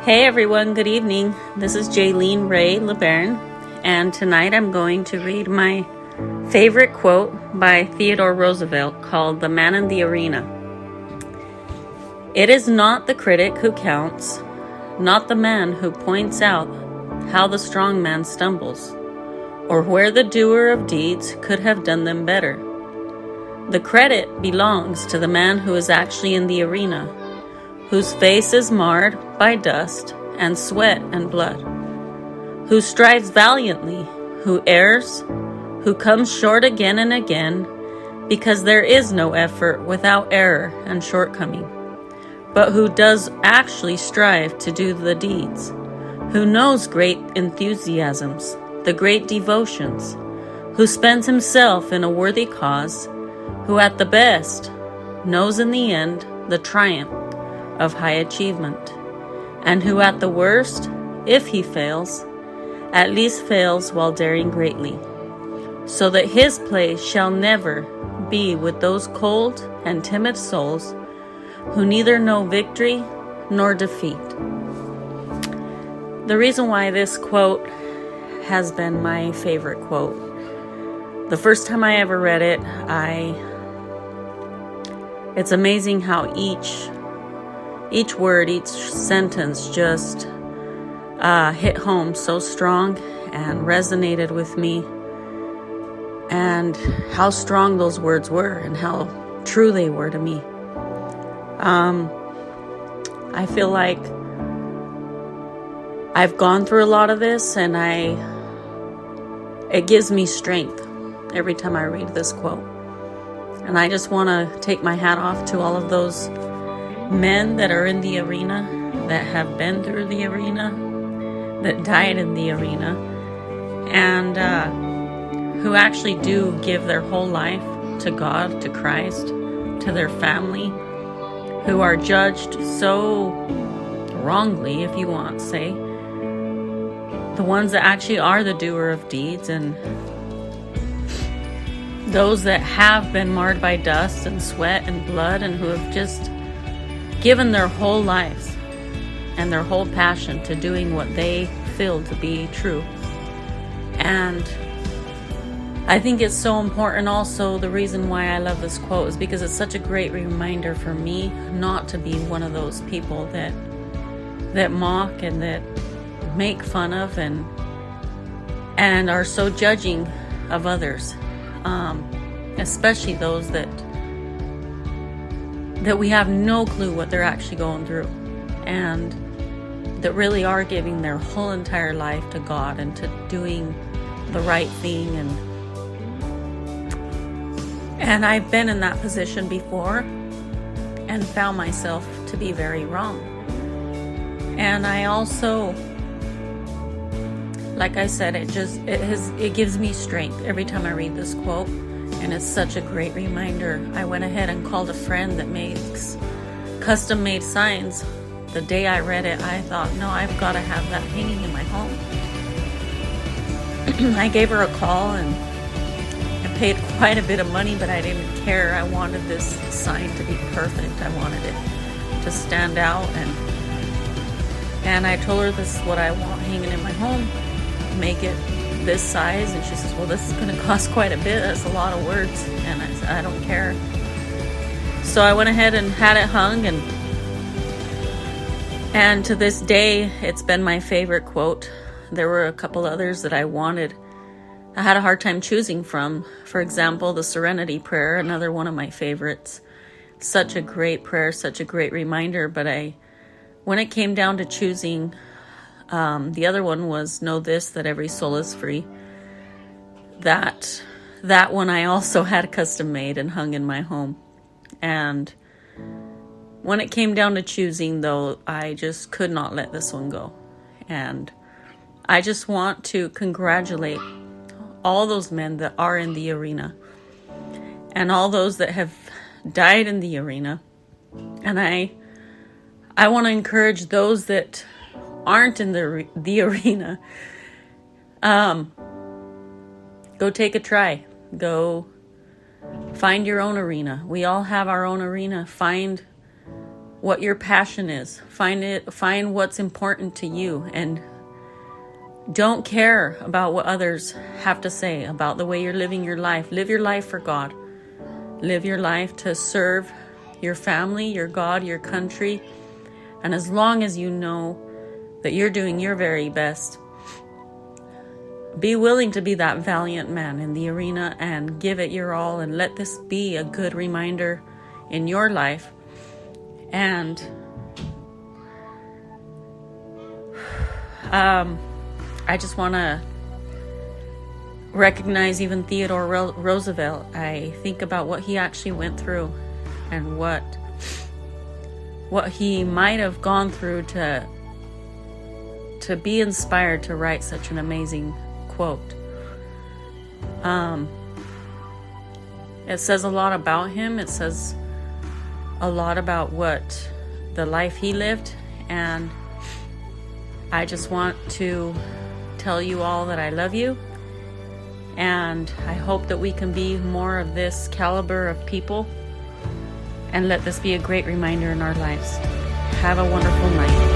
Hey everyone, good evening. This is Jaylene LeBaron, and tonight I'm going to read my favorite quote by Theodore Roosevelt called "The Man in the Arena." It is not the critic who counts, not the man who points out how the strong man stumbles, or where the doer of deeds could have done them better. The credit belongs to the man who is actually in the arena, whose face is marred by dust and sweat and blood, who strives valiantly, who errs, who comes short again and again, because there is no effort without error and shortcoming, but who does actually strive to do the deeds, who knows great enthusiasms, the great devotions, who spends himself in a worthy cause, who at the best knows in the end the triumph of high achievement, and who at the worst, if he fails, at least fails while daring greatly, so that his place shall never be with those cold and timid souls who neither know victory nor defeat. The reason why this quote has been my favorite quote, the first time I ever read it, it's amazing how each word, each sentence just hit home so strong and resonated with me, and how strong those words were and how true they were to me. I feel like I've gone through a lot of this, and it gives me strength every time I read this quote. And I just want to take my hat off to all of those men that are in the arena, that have been through the arena, that died in the arena, and who actually do give their whole life to God, to Christ, to their family, who are judged so wrongly, if you want to say, the ones that actually are the doer of deeds, and those that have been marred by dust and sweat and blood, and who have just given their whole lives and their whole passion to doing what they feel to be true. And I think it's so important also, the reason why I love this quote is because it's such a great reminder for me not to be one of those people that mock and that make fun of and are so judging of others, especially those that we have no clue what they're actually going through, and that really are giving their whole entire life to God and to doing the right thing. And I've been in that position before and found myself to be very wrong. And I also, like I said, it gives me strength every time I read this quote. And it's such a great reminder. I went ahead and called a friend that makes custom-made signs. The day I read it, I thought, no, I've got to have that hanging in my home. I gave her a call, and I paid quite a bit of money, but I didn't care. I wanted this sign to be perfect. I wanted it to stand out. And I told her, this is what I want hanging in my home. Make it this size. And she says, well, this is going to cost quite a bit. That's a lot of words. And I said, I don't care. So I went ahead and had it hung, and to this day it's been my favorite quote. There were a couple others that I had a hard time choosing from. For example, the Serenity Prayer, another one of my favorites. Such a great prayer, such a great reminder. But when it came down to choosing, the other one was "Know this, that every soul is free." That one I also had custom made and hung in my home. And when it came down to choosing, though, I just could not let this one go. And I just want to congratulate all those men that are in the arena, and all those that have died in the arena. And I want to encourage those that aren't in the arena. Go take a try. Go find your own arena. We all have our own arena. Find what your passion is. Find what's important to you, and don't care about what others have to say about the way you're living your life. Live your life for God. Live your life to serve your family, your God, your country. And as long as you know that you're doing your very best, be willing to be that valiant man in the arena and give it your all, and let this be a good reminder in your life. And I just want to recognize even Theodore Roosevelt. I think about what he actually went through and what he might have gone through to be inspired to write such an amazing quote. It says a lot about him. It says a lot about what the life he lived, and I just want to tell you all that I love you, and I hope that we can be more of this caliber of people, and let this be a great reminder in our lives. Have a wonderful night.